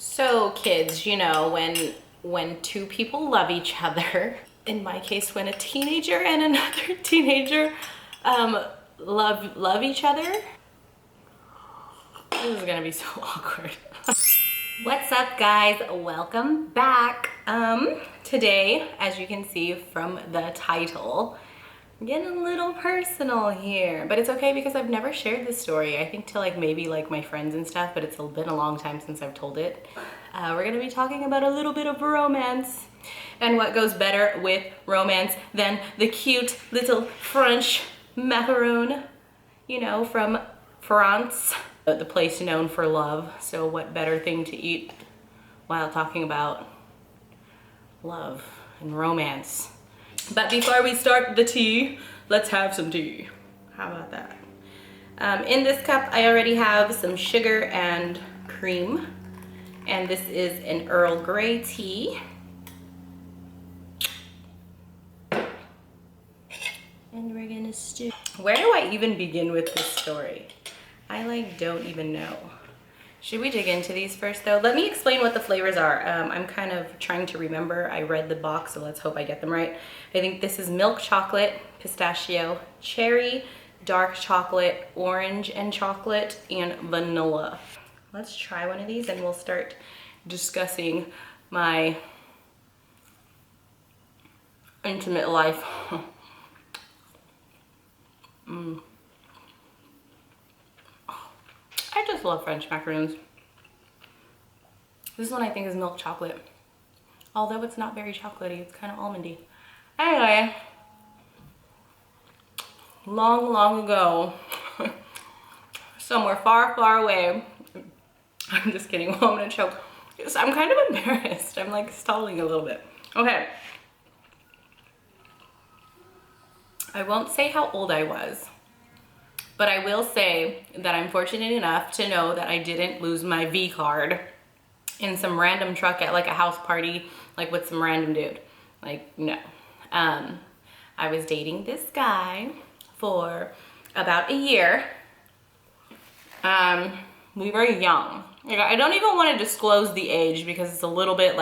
So kids, you know, when two people love each other, in my case, when a teenager and another teenager love each other. This is gonna be so awkward. What's up, guys? Welcome back. Today, as you can see from the title, I'm getting a little personal here, but it's okay because I've never shared this story. I think to maybe my friends and stuff, but it's been a long time since I've told it. We're gonna be talking about a little bit of romance and what goes better with romance than the cute little French macaron, you know, from France, the place known for love. So what better thing to eat while talking about love and romance? But before we start the tea, let's have some tea. How about that? In this cup, I already have some sugar and cream. And this is an Earl Grey tea. And we're gonna stew. Where do I even begin with this story? I don't even know. Should we dig into these first though? Let me explain what the flavors are. I'm kind of trying to remember. I read the box, so let's hope I get them right. I think this is milk chocolate, pistachio, cherry, dark chocolate, orange and chocolate, and vanilla. Let's try one of these and we'll start discussing my intimate life. I just love French macaroons. This one I think is milk chocolate. Although it's not very chocolatey, it's kind of almondy. Anyway, long ago, somewhere far away, I'm just kidding, well, I'm gonna choke. I'm kind of embarrassed. I'm stalling a little bit. Okay. I won't say how old I was, but I will say that I'm fortunate enough to know that I didn't lose my V card in some random truck at a house party, with some random dude. No. I was dating this guy for about a year. We were young. I don't even want to disclose the age because it's a little bit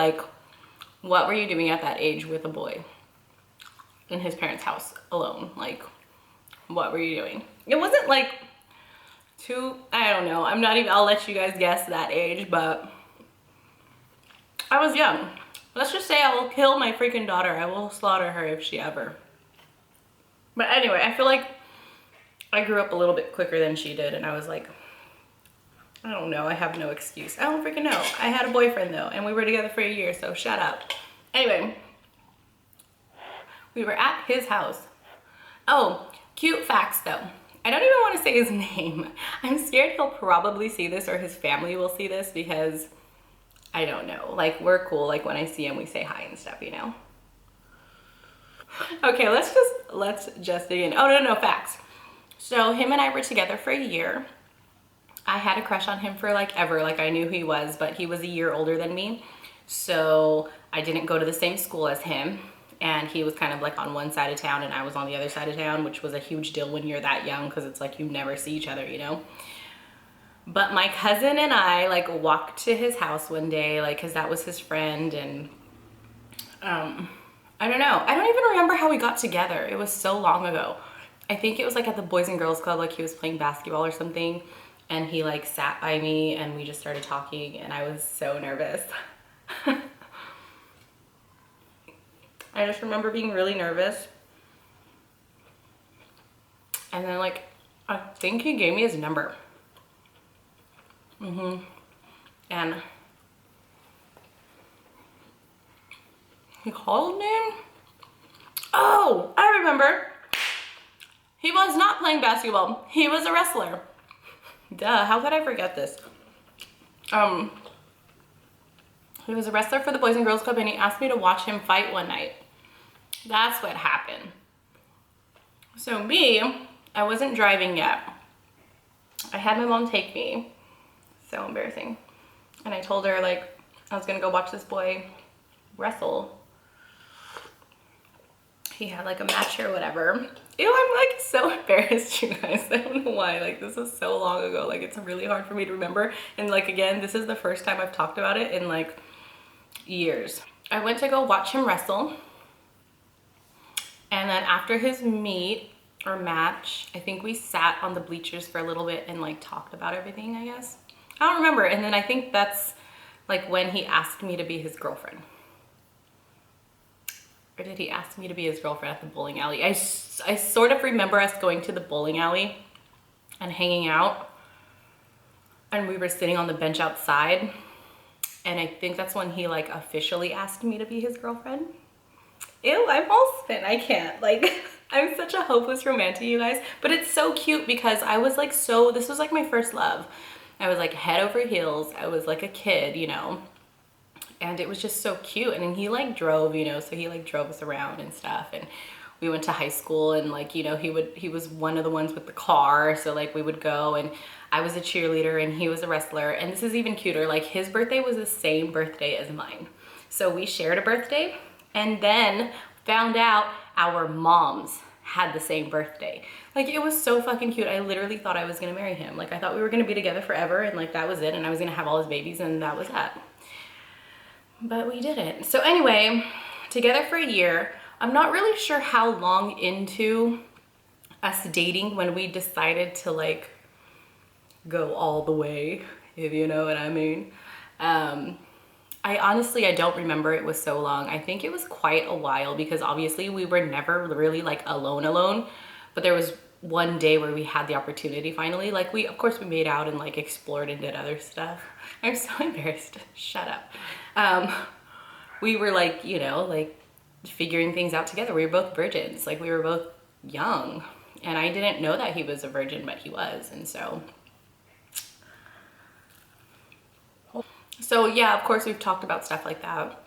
what were you doing at that age with a boy in his parents' house alone? What were you doing? It wasn't I don't know. I'll let you guys guess that age, but I was young. Let's just say I will kill my freaking daughter. I will slaughter her if she ever. But anyway, I feel like I grew up a little bit quicker than she did, and I was I don't know, I have no excuse. I don't freaking know. I had a boyfriend though, and we were together for a year, so shut up. Anyway, we were at his house. Oh, cute facts though. I don't even want to say his name. I'm scared he'll probably see this or his family will see this because I don't know. We're cool. When I see him, we say hi and stuff, you know? Okay, let's just dig in. Oh, no, facts. So him and I were together for a year. I had a crush on him for ever. I knew who he was, but he was a year older than me. So I didn't go to the same school as him. And he was kind of on one side of town and I was on the other side of town, which was a huge deal when you're that young because it's you never see each other, you know? But my cousin and I walked to his house one day, because that was his friend, and I don't know. I don't even remember how we got together. It was so long ago. I think it was at the Boys and Girls Club, he was playing basketball or something, and he sat by me and we just started talking and I was so nervous. I just remember being really nervous. And then I think he gave me his number. And he called me. Oh, I remember. He was not playing basketball. He was a wrestler. Duh, how could I forget this? He was a wrestler for the Boys and Girls Club and he asked me to watch him fight one night. That's what happened. So I wasn't driving yet. I had my mom take me. So embarrassing. And I told her I was gonna go watch this boy wrestle. he had like a match or whatever. Ew, I'm like so embarrassed, you guys. I don't know why. Like, this is so long ago. Like, it's really hard for me to remember. And like, again, this is the first time I've talked about it in like years. I went to go watch him wrestle. And then after his meet or match, I think we sat on the bleachers for a little bit and like talked about everything, I guess. I don't remember. And then I think that's like when he asked me to be his girlfriend. Or did he ask me to be his girlfriend at the bowling alley? I sort of remember us going to the bowling alley and hanging out. And we were sitting on the bench outside. And I think that's when he like officially asked me to be his girlfriend. Ew, I'm all spin. I can't. Like, I'm such a hopeless romantic, you guys. But it's so cute because I was like this was like my first love. I was like head over heels. I was like a kid, you know. And it was just so cute. And then he like drove, you know, so he like drove us around and stuff. And we went to high school and like, you know, he was one of the ones with the car. So like we would go, and I was a cheerleader and he was a wrestler. And this is even cuter. Like, his birthday was the same birthday as mine. So we shared a birthday, and then found out our moms had the same birthday. Like, it was so fucking cute. I literally thought I was gonna marry him. Like, I thought we were gonna be together forever, and like that was it, and I was gonna have all his babies, and that was that. But we didn't. So anyway, together for a year. I'm not really sure how long into us dating when we decided to like go all the way, if you know what I mean. I honestly don't remember. It was so long. I think it was quite a while because obviously we were never really like alone, but there was one day where we had the opportunity finally. Like, of course we made out and like explored and did other stuff. I'm so embarrassed. Shut up. We were like, you know, like figuring things out together. We were both virgins. Like, we were both young, and I didn't know that he was a virgin, but he was. And so yeah, of course we've talked about stuff like that.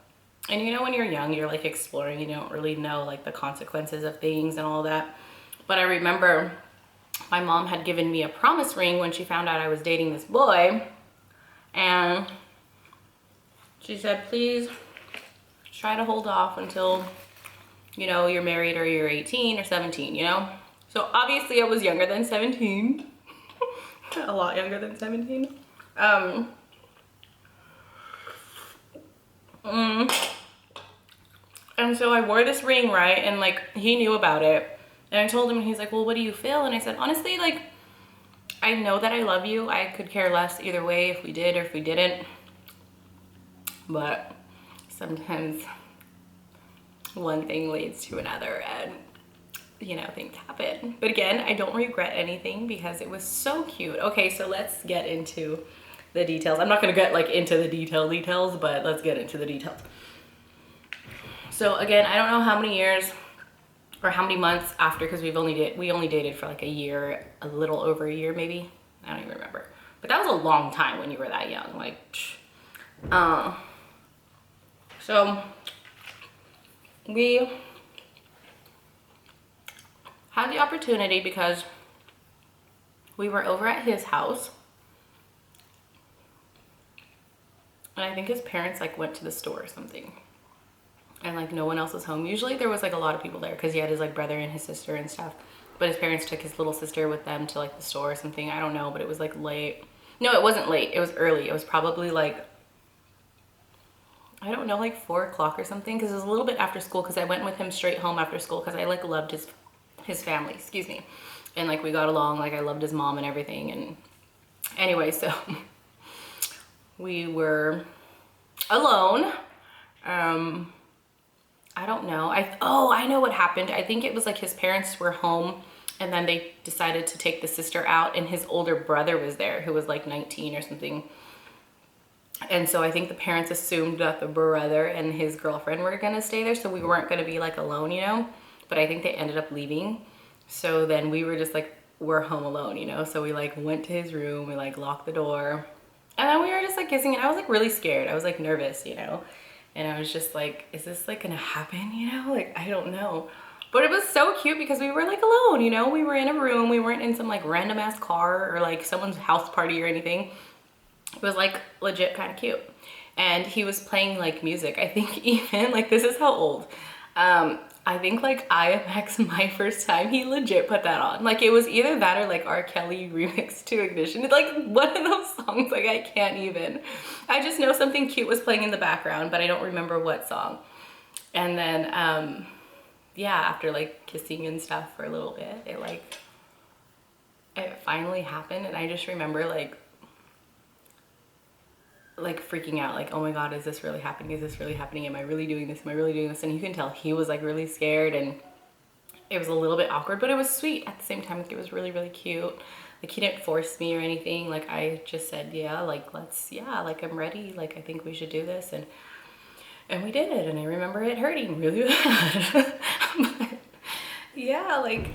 And you know, when you're young, you're like exploring, you don't really know like the consequences of things and all that. But I remember my mom had given me a promise ring when she found out I was dating this boy. And she said, please try to hold off until, you know, you're married or you're 18 or 17, you know? So obviously I was younger than 17. A lot younger than 17. And so I wore this ring, right? And like, he knew about it. And I told him, and he's like, well, what do you feel? And I said, honestly, like, I know that I love you. I could care less either way if we did or if we didn't. But sometimes one thing leads to another, and you know, things happen. But again, I don't regret anything because it was so cute. Okay, so let's get into the details. I'm not gonna get like into the details, but let's get into the details. So again, I don't know how many years or how many months after, because we only dated for like a year, a little over a year maybe. I don't even remember. But that was a long time when you were that young. Like, so we had the opportunity because we were over at his house. And I think his parents like went to the store or something. And like no one else was home. Usually there was like a lot of people there because he had his like brother and his sister and stuff. But his parents took his little sister with them to like the store or something. I don't know, but it was like late. No, it wasn't late. It was early. It was probably like, I don't know, like 4 o'clock or something, because it was a little bit after school, because I went with him straight home after school because I like loved his family, excuse me. And like we got along, like I loved his mom and everything. And anyway, so we were alone. I don't know. I know what happened. I think it was like his parents were home and then they decided to take the sister out, and his older brother was there who was like 19 or something. And so I think the parents assumed that the brother and his girlfriend were gonna stay there, so we weren't gonna be like alone, you know? But I think they ended up leaving. So then we were just like, we're home alone, you know? So we like went to his room, we like locked the door, and then we were just like kissing, and I was like really scared. I was like nervous, you know? And I was just like, is this like gonna happen, you know? Like, I don't know. But it was so cute because we were like alone, you know? We were in a room, we weren't in some like random ass car or like someone's house party or anything. It was like legit kind of cute. And he was playing like music. I think even like, this is how old. I think like IMX My First Time, he legit put that on. Like it was either that or like R. Kelly remix to Ignition. It's like one of those songs, like I can't even. I just know something cute was playing in the background, but I don't remember what song. And then, yeah, after like kissing and stuff for a little bit, it finally happened. And I just remember like freaking out, like, oh my God, is this really happening? Is this really happening? Am I really doing this? Am I really doing this? And you can tell he was like really scared, and it was a little bit awkward, but it was sweet at the same time. Like, it was really, really cute. Like, he didn't force me or anything. Like, I just said, yeah, like, let's, yeah, like, I'm ready. Like, I think we should do this. And we did. And I remember it hurting really bad. But yeah, like,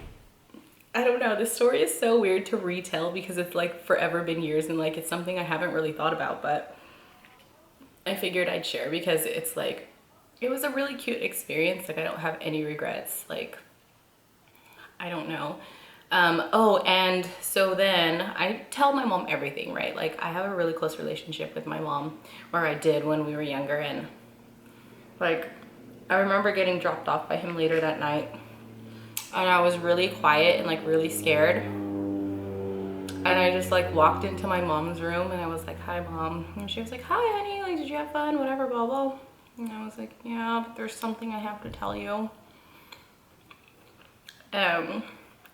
I don't know. This story is so weird to retell because it's like forever been years, and like, it's something I haven't really thought about, but I figured I'd share because it's like, it was a really cute experience. Like, I don't have any regrets. Like, I don't know. Oh, and so then I tell my mom everything, right? Like, I have a really close relationship with my mom, or I did when we were younger. And like, I remember getting dropped off by him later that night, and I was really quiet and like really scared. And I just like walked into my mom's room and I was like, hi mom. And she was like, hi honey, like, did you have fun? Whatever, blah, blah. And I was like, yeah, but there's something I have to tell you. I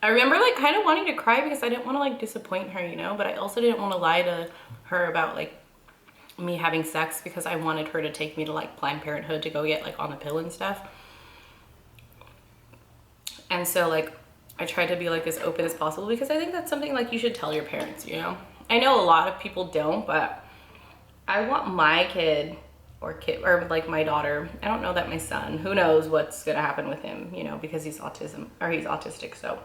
remember like kind of wanting to cry because I didn't want to like disappoint her, you know, but I also didn't want to lie to her about like me having sex because I wanted her to take me to like Planned Parenthood to go get like on the pill and stuff. And so like, I try to be like as open as possible because I think that's something like you should tell your parents, you know? I know a lot of people don't, but I want my kid or like my daughter. I don't know that my son, who knows what's gonna happen with him, you know, because he's autistic, so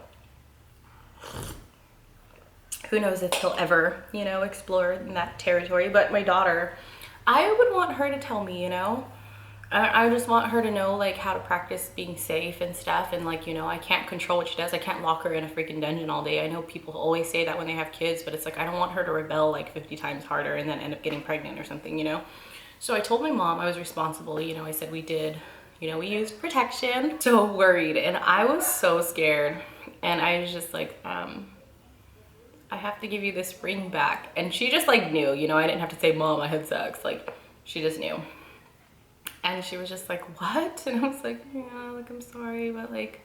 who knows if he'll ever, you know, explore in that territory. But my daughter, I would want her to tell me, you know? I just want her to know like how to practice being safe and stuff, and like, you know, I can't control what she does. I can't lock her in a freaking dungeon all day. I know people always say that when they have kids, but it's like, I don't want her to rebel like 50 times harder and then end up getting pregnant or something, you know? So I told my mom I was responsible, you know, I said we did, you know, we used protection. So worried, and I was so scared, and I was just like, I have to give you this ring back. And she just like knew, you know, I didn't have to say, Mom, I had sex. Like, she just knew. And she was just like, what? And I was like, yeah, like, I'm sorry, but like,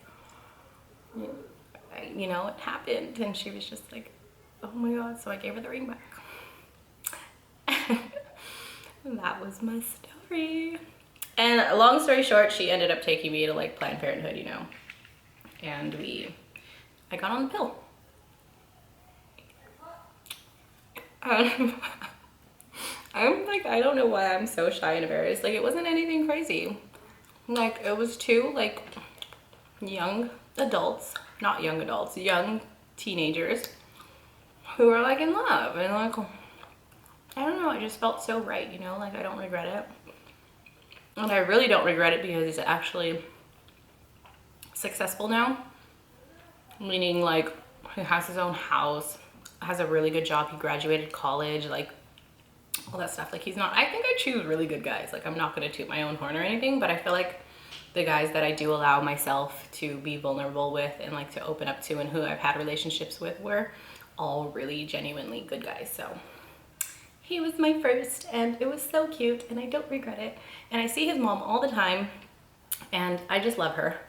you know, it happened. And she was just like, oh my God. So I gave her the ring back. And that was my story. And long story short, she ended up taking me to like Planned Parenthood, you know, and I got on the pill. I'm like, I don't know why I'm so shy and embarrassed. Like, it wasn't anything crazy. Like, it was two like young adults, not young adults, young teenagers who were like in love, and like, I don't know, it just felt so right, you know? Like, I don't regret it. And I really don't regret it because he's actually successful now. Meaning like, he has his own house, has a really good job, he graduated college, like all that stuff. Like, he's not, I think I choose really good guys. Like, I'm not gonna toot my own horn or anything, but I feel like the guys that I do allow myself to be vulnerable with and like to open up to and who I've had relationships with were all really genuinely good guys. So he was my first, and it was so cute, and I don't regret it. And I see his mom all the time, and I just love her.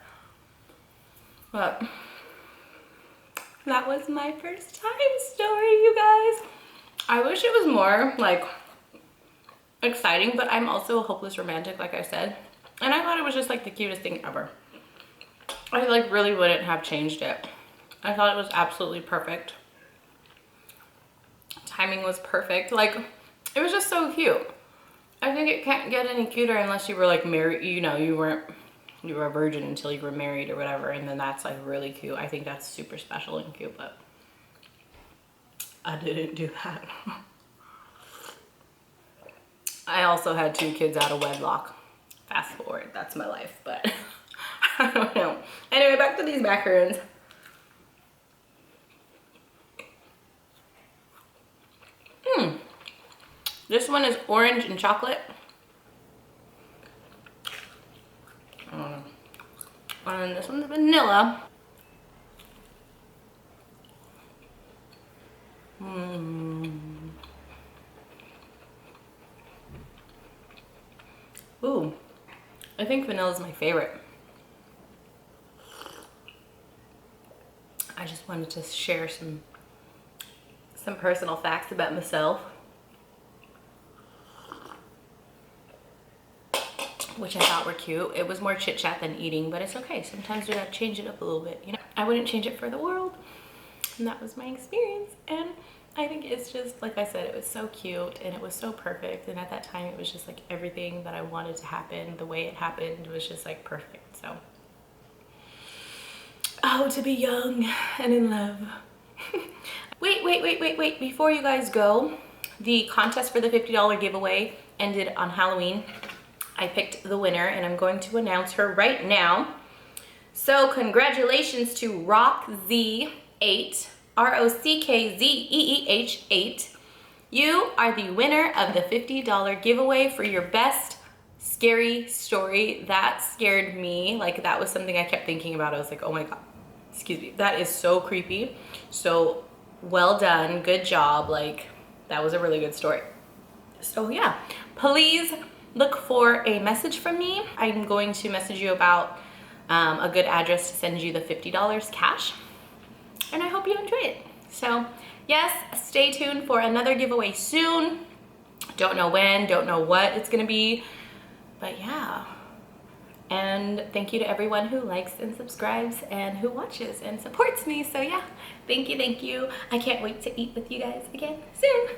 But that was my first time story, you guys. I wish it was more like exciting, but I'm also a hopeless romantic, like I said, and I thought it was just like the cutest thing ever. I like really wouldn't have changed it. I thought it was absolutely perfect. Timing was perfect. Like, it was just so cute. I think it can't get any cuter unless you were like married, you know, you were a virgin until you were married or whatever, and then that's like really cute. I think that's super special and cute, but I didn't do that. I also had 2 kids out of wedlock. Fast forward, that's my life, but I don't know. Anyway, back to these macarons. This one is orange and chocolate. I don't know. And this one's vanilla. Ooh, I think vanilla is my favorite. I just wanted to share some personal facts about myself, which I thought were cute. It was more chit chat than eating, but it's okay. Sometimes we gotta change it up a little bit, you know? I wouldn't change it for the world. And that was my experience. And I think it's just, like I said, it was so cute and it was so perfect. And at that time, it was just like everything that I wanted to happen, the way it happened was just like perfect. So, oh, to be young and in love. Wait. Before you guys go, the contest for the $50 giveaway ended on Halloween. I picked the winner and I'm going to announce her right now. So congratulations to RockZ8, RockZeeh 8. You are the winner of the $50 giveaway for your best scary story. That scared me. Like, that was something I kept thinking about. I was like, oh my God, excuse me. That is so creepy. So well done, good job. Like, that was a really good story. So yeah, please look for a message from me. I'm going to message you about a good address to send you the $50 cash. And I hope you enjoy it. So yes, stay tuned for another giveaway soon. Don't know when, don't know what it's gonna be, but yeah. And thank you to everyone who likes and subscribes and who watches and supports me. So yeah, thank you. I can't wait to eat with you guys again soon.